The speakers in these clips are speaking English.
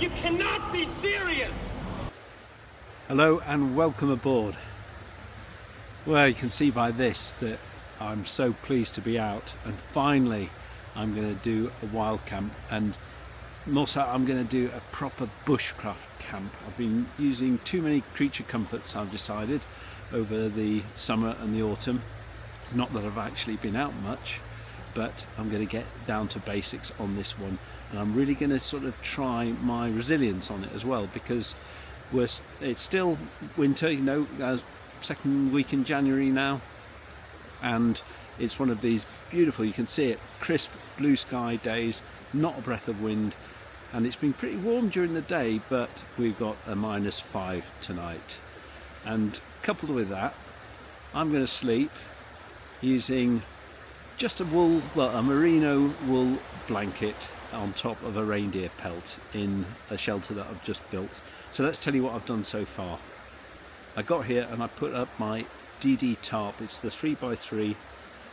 You cannot be serious! Hello and welcome aboard. Well, you can see by this that I'm so pleased to be out, and finally I'm going to do a wild camp, and also I'm going to do a proper bushcraft camp. I've been using too many creature comforts, I've decided, over the summer and the autumn. Not that I've actually been out much, but I'm going to get down to basics on this one, and I'm really going to sort of try my resilience on it as well, because it's still winter, you know, second week in January now, and it's one of these beautiful, you can see it, crisp blue sky days, not a breath of wind, and it's been pretty warm during the day, but we've got a -5 tonight. And coupled with that, I'm going to sleep using just a merino wool blanket on top of a reindeer pelt in a shelter that I've just built. So let's tell you what I've done so far. I got here and I put up my DD tarp. It's the 3x3,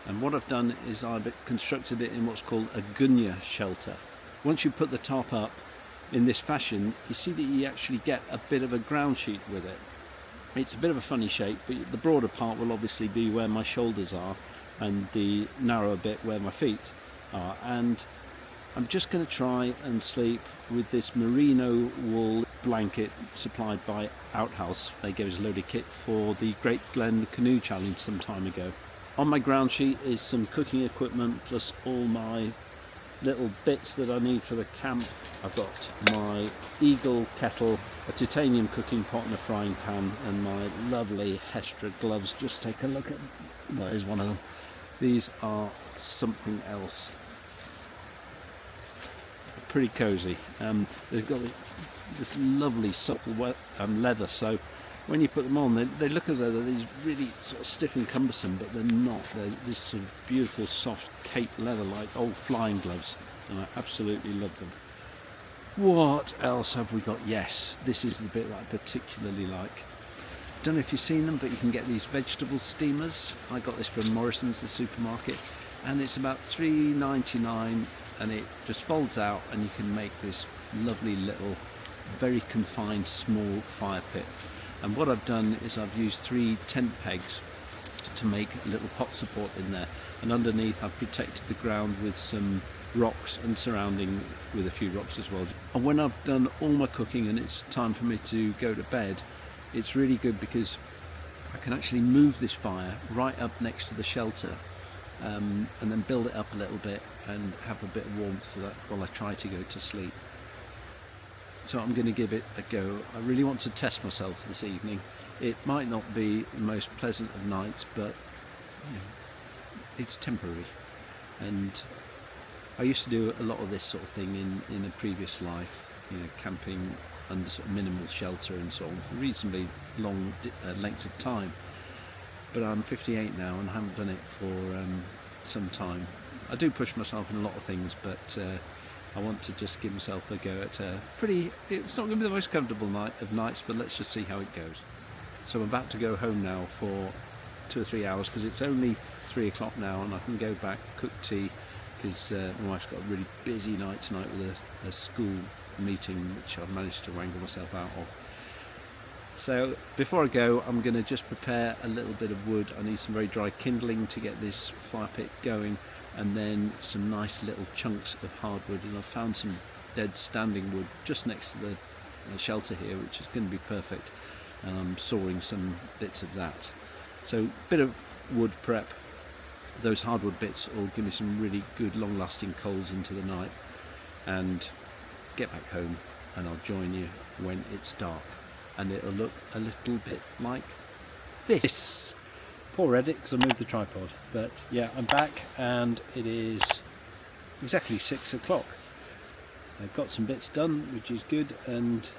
and what I've done is I've constructed it in what's called a gunya shelter. Once you put the tarp up in this fashion, you see that you actually get a bit of a ground sheet with it. It's a bit of a funny shape, but the broader part will obviously be where my shoulders are, and the narrower bit where my feet are. And I'm just going to try and sleep with this merino wool blanket supplied by Outhouse. They gave us a load of kit for the Great Glen Canoe Challenge some time ago. On my ground sheet is some cooking equipment plus all my little bits that I need for the camp. I've got my Eagle kettle, a titanium cooking pot and a frying pan, and my lovely Hestra gloves. Just take a look at, well, here's one of them. These are something else. Pretty cozy. They've got this lovely supple leather, so when you put them on, they look as though they're these really sort of stiff and cumbersome, but they're not. They're this sort of beautiful soft cape leather like old flying gloves, and I absolutely love them. What else have we got? Yes, this is the bit that I particularly like. Don't know if you've seen them, but you can get these vegetable steamers. I got this from Morrison's, the supermarket, and it's about £3.99, and it just folds out and you can make this lovely little, very confined small fire pit. And what I've done is I've used 3 tent pegs to make a little pot support in there, and underneath I've protected the ground with some rocks and surrounding with a few rocks as well. And when I've done all my cooking and it's time for me to go to bed, it's really good because I can actually move this fire right up next to the shelter, and then build it up a little bit and have a bit of warmth for that while I try to go to sleep. So I'm going to give it a go. I really want to test myself this evening. It might not be the most pleasant of nights, but you know, it's temporary. And I used to do a lot of this sort of thing in a previous life, you know, camping under sort of minimal shelter and so on for reasonably long lengths of time. But I'm 58 now and I haven't done it for some time. I do push myself in a lot of things, but I want to just give myself a go at a pretty, it's not going to be the most comfortable night of nights, but let's just see how it goes. So I'm about to go home now for 2 or 3 hours, because it's only 3 o'clock now, and I can go back, cook tea, because my wife's got a really busy night tonight with a school meeting which I've managed to wrangle myself out of. So before I go, I'm going to just prepare a little bit of wood. I need some very dry kindling to get this fire pit going, and then some nice little chunks of hardwood, and I've found some dead standing wood just next to the shelter here, which is going to be perfect, and I'm sawing some bits of that. So bit of wood prep. Those hardwood bits will give me some really good long-lasting coals into the night, and get back home and I'll join you when it's dark, and it'll look a little bit like this. Poor edit because I moved the tripod, but yeah, I'm back and it is exactly 6 o'clock. I've got some bits done, which is good, and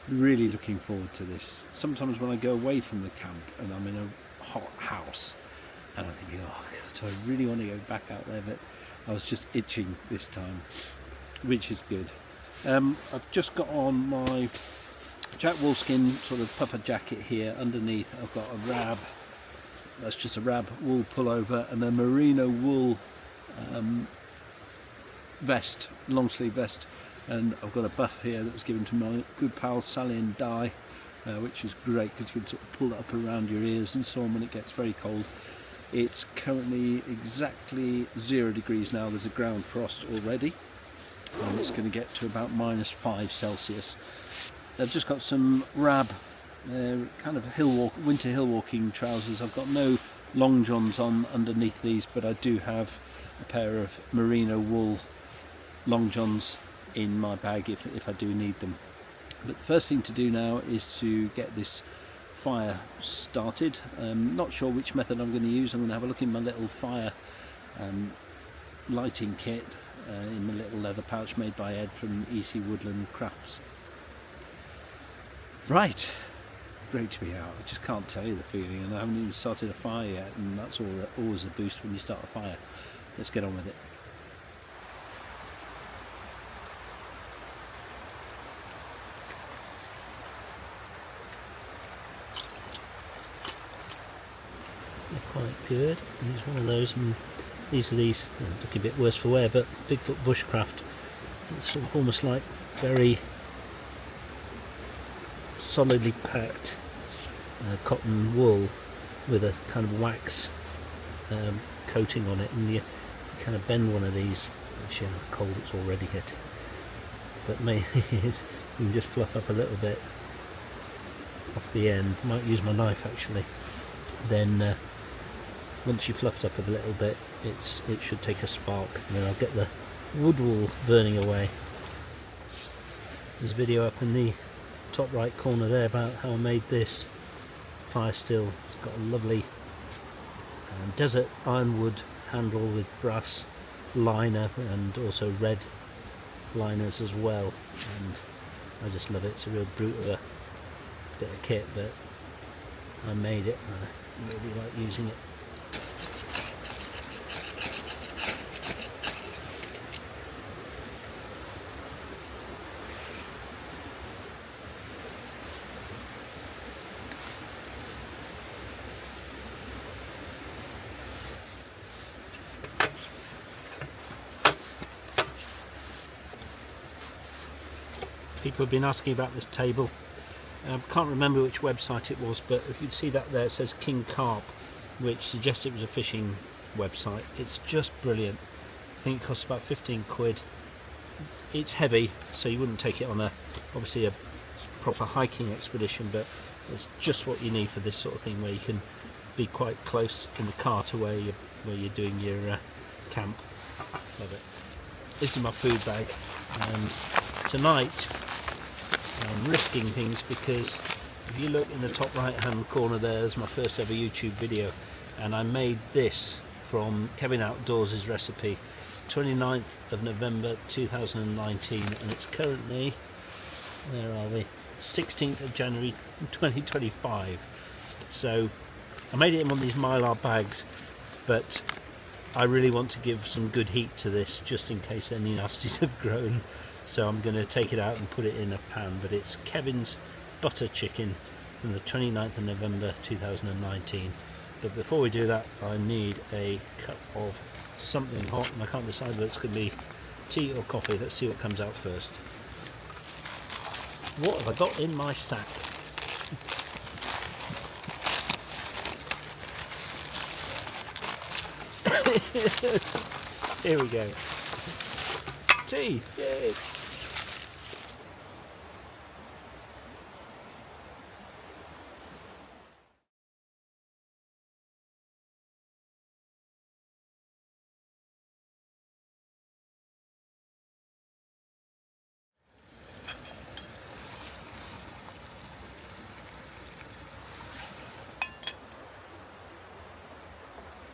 really looking forward to this. Sometimes when I go away from the camp and I'm in a hot house and I think, oh God, do I really want to go back out there, but I was just itching this time, which is good. I've just got on my Jack Wolfskin sort of puffer jacket here. Underneath I've got a rab, that's just a rab wool pullover, and a merino wool vest, long sleeve vest and I've got a buff here that was given to my good pal Sally and Di, which is great because you can sort of pull it up around your ears and so on when it gets very cold. It's currently exactly 0 degrees now. There's a ground frost already, and it's going to get to about -5 Celsius. I've just got some Rab kind of winter hill walking trousers. I've got no long johns on underneath these, but I do have a pair of merino wool long johns in my bag if I do need them. But the first thing to do now is to get this fire started. Not sure which method I'm going to use. I'm going to have a look in my little fire lighting kit in my little leather pouch made by Ed from EC Woodland Crafts. Right, great to be out. I just can't tell you the feeling, and I haven't even started a fire yet, and that's always a boost when you start a fire. Let's get on with it. They're quite good. It's one of those, and these are look a bit worse for wear, but Bigfoot Bushcraft. It's sort of almost like very solidly packed cotton wool with a kind of wax coating on it, and you kind of bend one of these. Actually, how cold it's already getting, but maybe you can just fluff up a little bit off the end. Might use my knife actually. Then once you fluffed up a little bit, it should take a spark, and then I'll get the wood wool burning away. There's a video up in the top right corner there about how I made this fire still. It's got a lovely desert ironwood handle with brass liner and also red liners as well, and I just love it. It's a real brute of a bit of kit, but I made it and I really like using it. People have been asking about this table. Can't remember which website it was, but if you'd see that there, it says King Carp, which suggests it was a fishing website. It's just brilliant. I think it costs about 15 quid. It's heavy, so you wouldn't take it on obviously a proper hiking expedition, but it's just what you need for this sort of thing, where you can be quite close in the car to where you're doing your camp. Love it. This is my food bag, and tonight I'm risking things, because if you look in the top right hand corner there's my first ever YouTube video, and I made this from Kevin Outdoors' recipe, 29th of November 2019, and it's currently, where are we, 16th of January 2025. So I made it in one of these Mylar bags, but I really want to give some good heat to this just in case any nasties have grown. So I'm going to take it out and put it in a pan, but it's Kevin's butter chicken from the 29th of November 2019. But before we do that, I need a cup of something hot, and I can't decide whether it's going to be tea or coffee. Let's see what comes out first. What have I got in my sack? Here we go. Tea! Yay!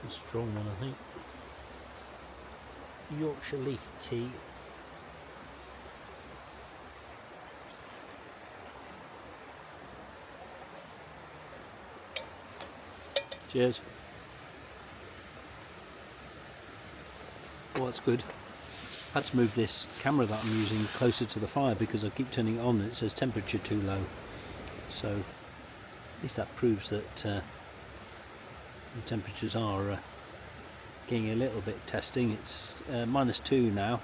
A strong one, I think. Yorkshire leaf tea. Cheers. Oh, that's good. I had to move this camera that I'm using closer to the fire because I keep turning it on and it says temperature too low. So at least that proves that the temperatures are getting a little bit testing. It's -2 now.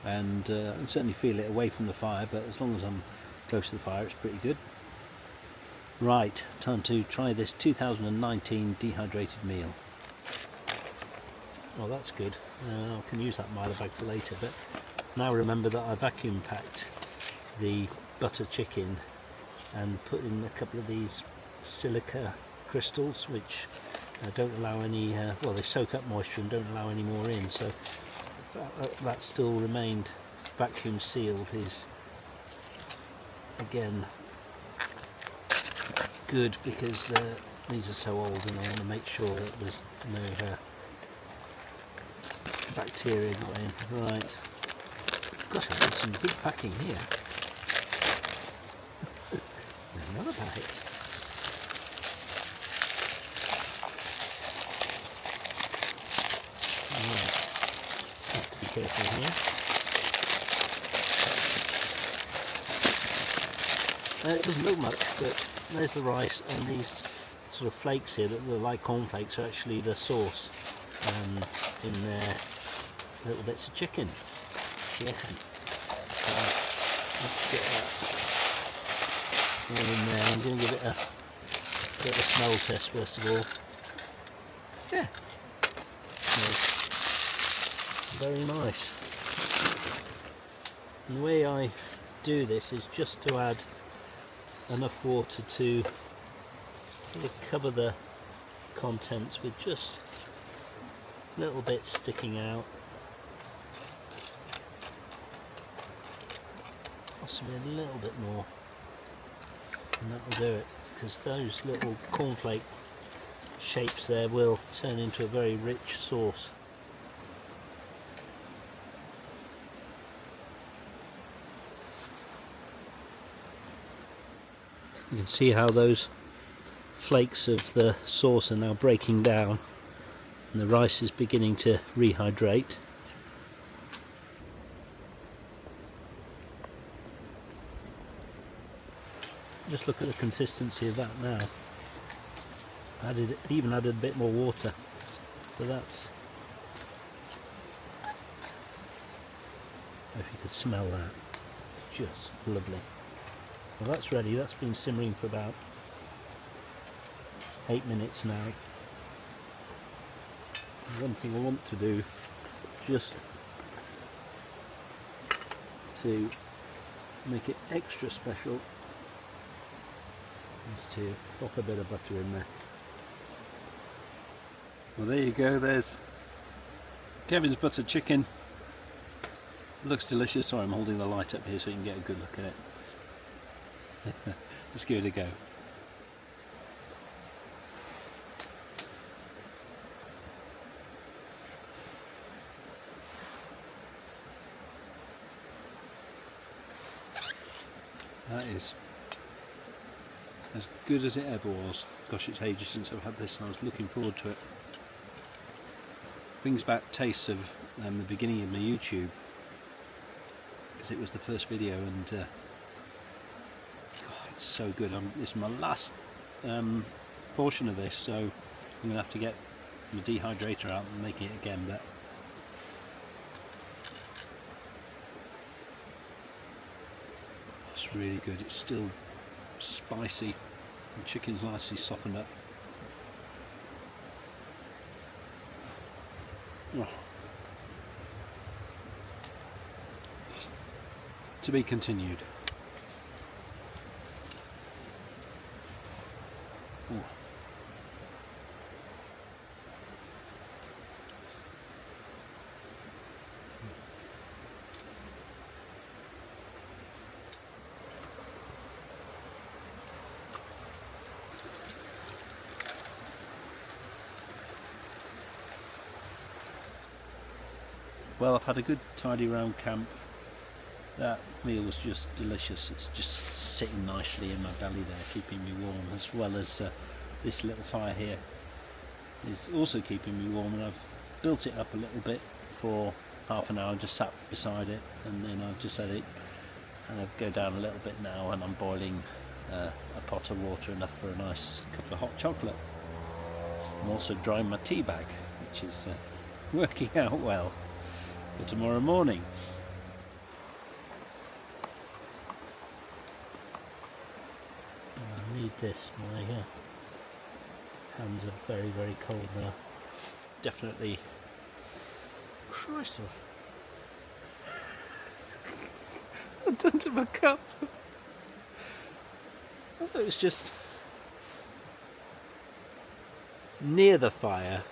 and I can certainly feel it away from the fire, but as long as I'm close to the fire it's pretty good. Right, time to try this 2019 dehydrated meal. Well, that's good. I can use that Milo bag for later, but now remember that I vacuum packed the butter chicken and put in a couple of these silica crystals, which don't allow any, well, they soak up moisture and don't allow any more in, so that still remained vacuum sealed is again good, because these are so old and I want to make sure that there's no bacteria got in. Right, gosh, I've got some good packing here. There's another packet. Right, have to be careful here. It doesn't look much, but there's the rice, and these sort of flakes here that look like cornflakes are actually the sauce in their little bits of chicken. Yeah. So let's get that all in there. I'm going to give it a bit of a smell test first of all. Yeah, smells very nice. And the way I do this is just to add enough water to sort of cover the contents with just little bits sticking out, possibly a little bit more, and that will do it, because those little cornflake shapes there will turn into a very rich sauce. You can see how those flakes of the sauce are now breaking down and the rice is beginning to rehydrate. Just look at the consistency of that now. Even added a bit more water, so that's, if you could smell that, just lovely. Well, that's ready. That's been simmering for about 8 minutes now. One thing I want to do, just to make it extra special, is to pop a bit of butter in there. Well, there you go. There's Kevin's butter chicken. Looks delicious. Sorry, I'm holding the light up here so you can get a good look at it. Let's give it a go. That is as good as it ever was. Gosh, it's ages since I've had this and I was looking forward to it. Brings back tastes of the beginning of my YouTube, because it was the first video, and God, it's so good. This is my last portion of this, so I'm going to have to get my dehydrator out and make it again, but it's really good. It's still spicy, the chicken's nicely softened up. Oh. To be continued. Oh. Well, I've had a good tidy round camp. That meal was just delicious. It's just sitting nicely in my belly there, keeping me warm, as well as this little fire here is also keeping me warm, and I've built it up a little bit for half an hour, just sat beside it, and then I've just let it go down a little bit now, and I'm boiling a pot of water, enough for a nice cup of hot chocolate. I'm also drying my tea bag, which is working out well for tomorrow morning. I need this. My hands are very, very cold now. Definitely. Christ, I've done to my cup. I thought it was just near the fire.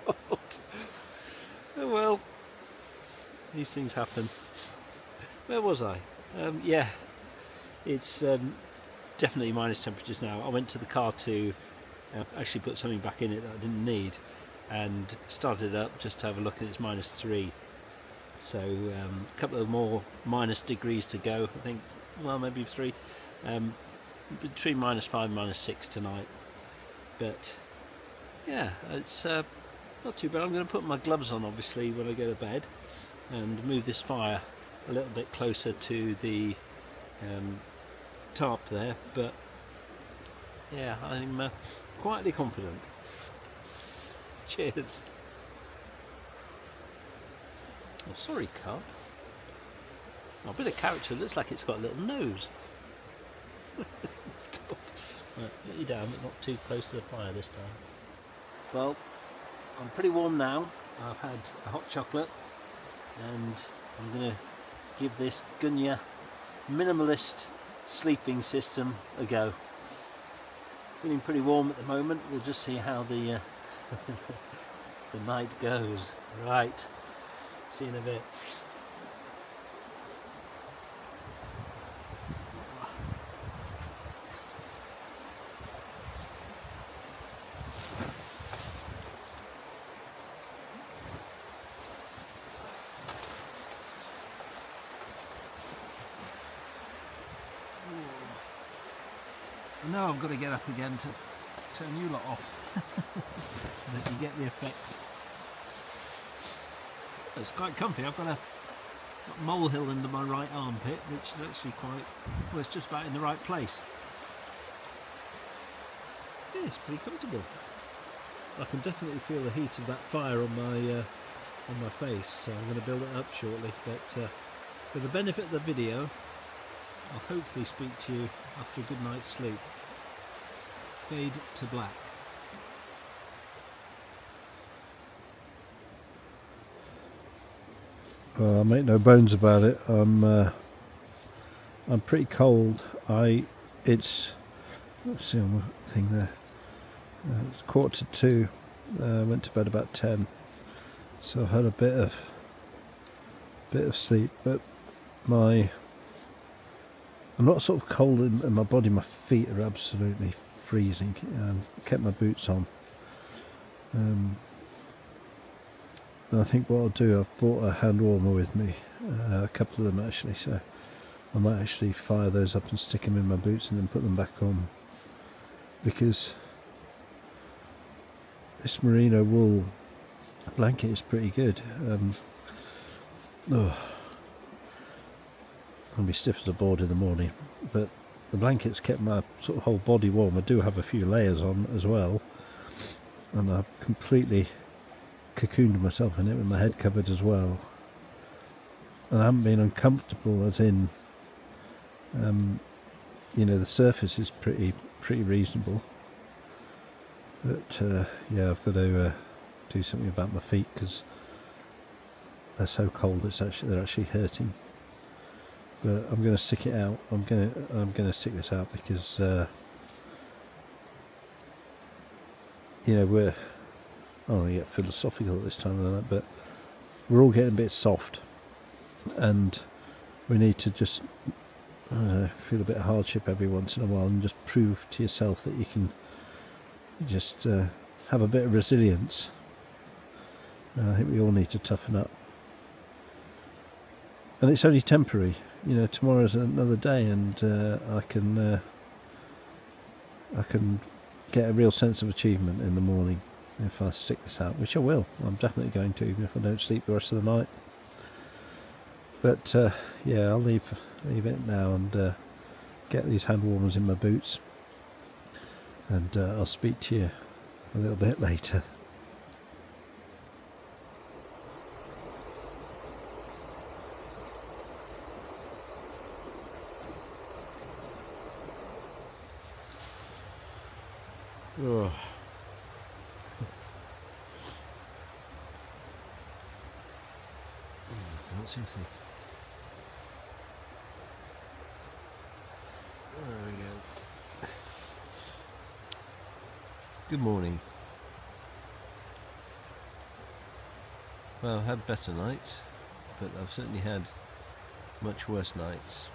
God. Oh well, these things happen. Where was I? Yeah, it's definitely minus temperatures now. I went to the car to actually put something back in it that I didn't need, and started it up just to have a look, and it's -3. So a couple of more minus degrees to go. I think, well, maybe 3. Between -5 and -6 tonight. But yeah, it's not too bad. I'm going to put my gloves on, obviously, when I go to bed, and move this fire a little bit closer to the tarp there. But yeah, I'm quietly confident. Cheers. Oh, sorry, carp. Oh, a bit of character. Looks like it's got a little nose. Right, get you down, but not too close to the fire this time. Well, I'm pretty warm now. I've had a hot chocolate, and I'm going to give this Gunya minimalist sleeping system a go. Feeling pretty warm at the moment. We'll just see how the the night goes. Right, see you in a bit. Now I've got to get up again to turn you lot off. That you get the effect. It's quite comfy. I've got a molehill under my right armpit, which is actually quite, well, it's just about in the right place. Yeah, it's pretty comfortable. I can definitely feel the heat of that fire on my face, so I'm going to build it up shortly. But for the benefit of the video, I'll hopefully speak to you after a good night's sleep. Fade to black. Well, I make no bones about it. I'm pretty cold. Let's see on the thing there. It's 1:45. Went to bed about 10. So I've had a bit of sleep, but I'm not sort of cold in my body. My feet are absolutely freezing. Kept my boots on. And I think what I'll do, I've brought a hand warmer with me, a couple of them actually, so I might actually fire those up and stick them in my boots and then put them back on, because this merino wool blanket is pretty good. I'll be stiff as a board in the morning, but the blanket's kept my sort of whole body warm. I do have a few layers on as well, and I've completely cocooned myself in it with my head covered as well, and I haven't been uncomfortable, as in the surface is pretty reasonable, but yeah, I've got to do something about my feet because they're so cold. They're actually hurting. But I'm going to stick it out. I'm going to stick this out because we're, I don't want to get philosophical at this time of the night, but we're all getting a bit soft, and we need to just feel a bit of hardship every once in a while and just prove to yourself that you can just have a bit of resilience. I think we all need to toughen up, and it's only temporary. Tomorrow's another day, and I can get a real sense of achievement in the morning if I stick this out, which I will. I'm definitely going to, even if I don't sleep the rest of the night. But yeah, I'll leave it now and get these hand warmers in my boots, and I'll speak to you a little bit later. Oh. Can't see a thing. There we go. Good morning. Well, I've had better nights, but I've certainly had much worse nights.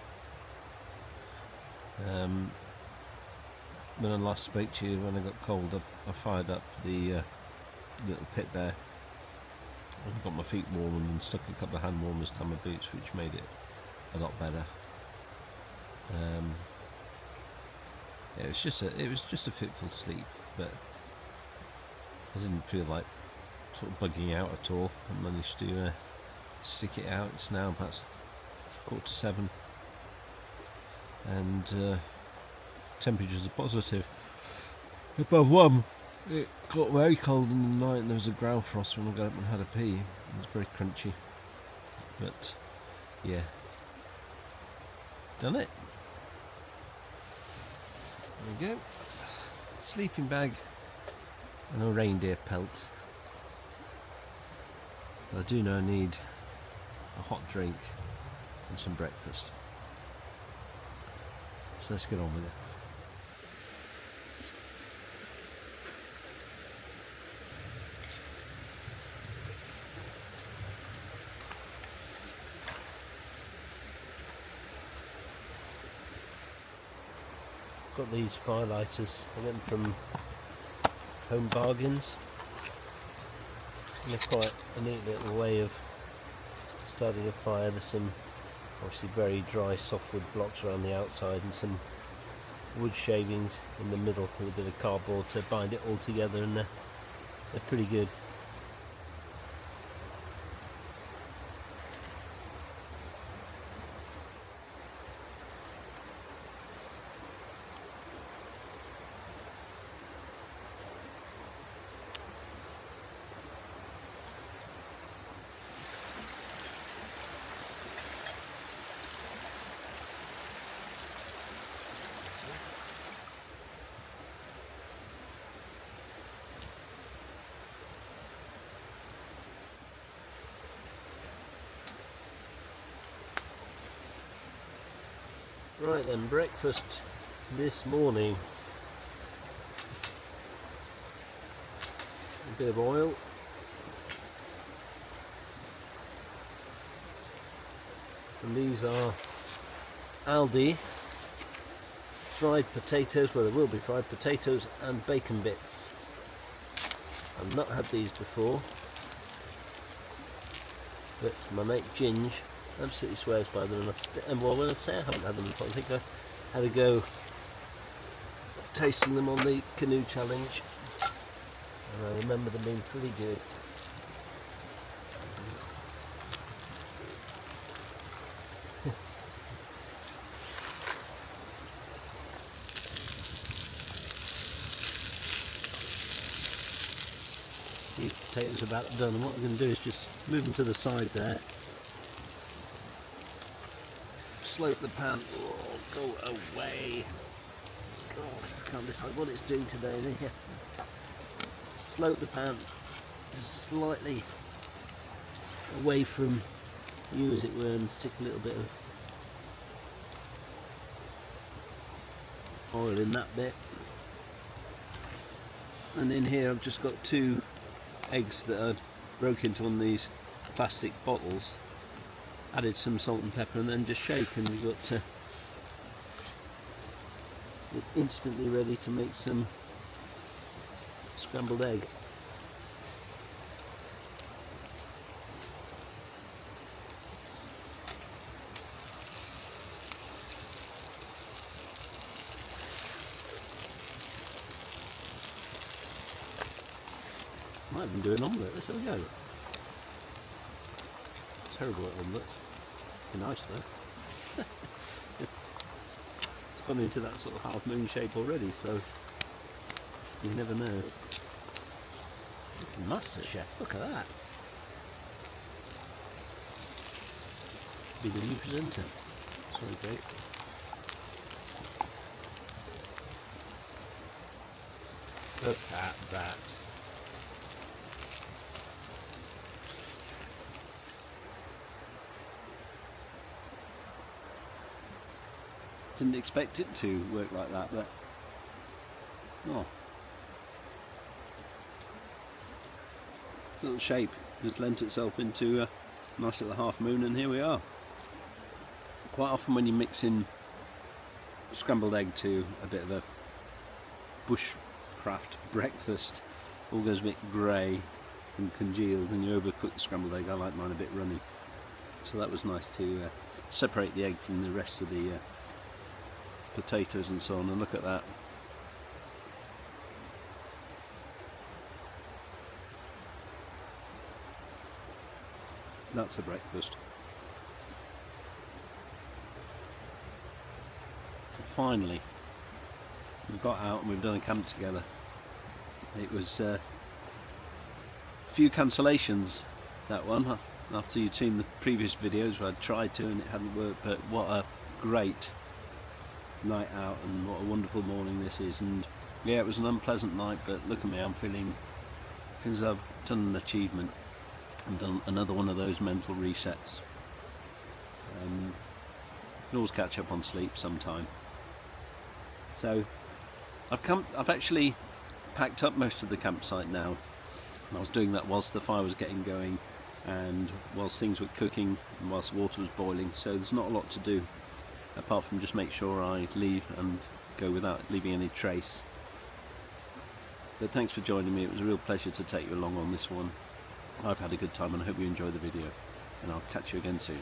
When I last spoke to you, when I got cold, I fired up the little pit there. I got my feet warm and then stuck a couple of hand warmers down my boots, which made it a lot better. Yeah, it was just a fitful sleep, but I didn't feel like sort of bugging out at all. I managed to stick it out. It's now about 6:45, and temperatures are positive above 1. It got very cold in the night, and there was a ground frost when I got up and had a pee. It was very crunchy, but yeah, done it. There we go. Sleeping bag and a reindeer pelt. But I do know I need a hot drink and some breakfast. So let's get on with it. Got these firelighters. I got them from Home Bargains. And they're quite a neat little way of starting a fire. There's some obviously very dry softwood blocks around the outside and some wood shavings in the middle with a bit of cardboard to bind it all together, and they're pretty good. Right then, breakfast this morning. A bit of oil. And these are Aldi fried potatoes. Well, there will be fried potatoes and bacon bits. I've not had these before, but my mate Ginge absolutely swears by them, and well, when I say I haven't had them before, I think I had a go tasting them on the canoe challenge, and I remember them being pretty good. These potatoes are about done, and what I'm going to do is just move them to the side there. Slope the pan. Oh, go away. God, I can't decide what it's doing today. Slope the pan just slightly away from you, as it were, and stick a little bit of oil in that bit. And in here I've just got 2 eggs that I broke into one of these plastic bottles. Added some salt and pepper and then just shake, and we've got it instantly ready to make some scrambled egg. Might even do an omelette. Let's have a go. Terrible at omelette. Nice though. It's gone into that sort of half moon shape already, so you never know. Master chef, look at that. Be the new presenter. Sorry, great. Look at that. Didn't expect it to work like that, but oh, little shape just lent itself into a nice little half moon, and here we are. Quite often when you mix in scrambled egg to a bit of a bushcraft breakfast, all goes a bit grey and congealed, and you overcook the scrambled egg. I like mine a bit runny, so that was nice to separate the egg from the rest of the potatoes and so on. And look at that. That's a breakfast. Finally, we've got out and we've done a camp together. It was a few cancellations, that one, after you'd seen the previous videos where I'd tried to and it hadn't worked, but what a great night out and what a wonderful morning this is. And yeah, it was an unpleasant night, but look at me, I'm feeling as I've done an achievement and done another one of those mental resets. You can always catch up on sleep sometime. So I've actually packed up most of the campsite now, and I was doing that whilst the fire was getting going and whilst things were cooking and whilst the water was boiling, so there's not a lot to do apart from just make sure I leave and go without leaving any trace. But thanks for joining me. It was a real pleasure to take you along on this one. I've had a good time and I hope you enjoy the video, and I'll catch you again soon.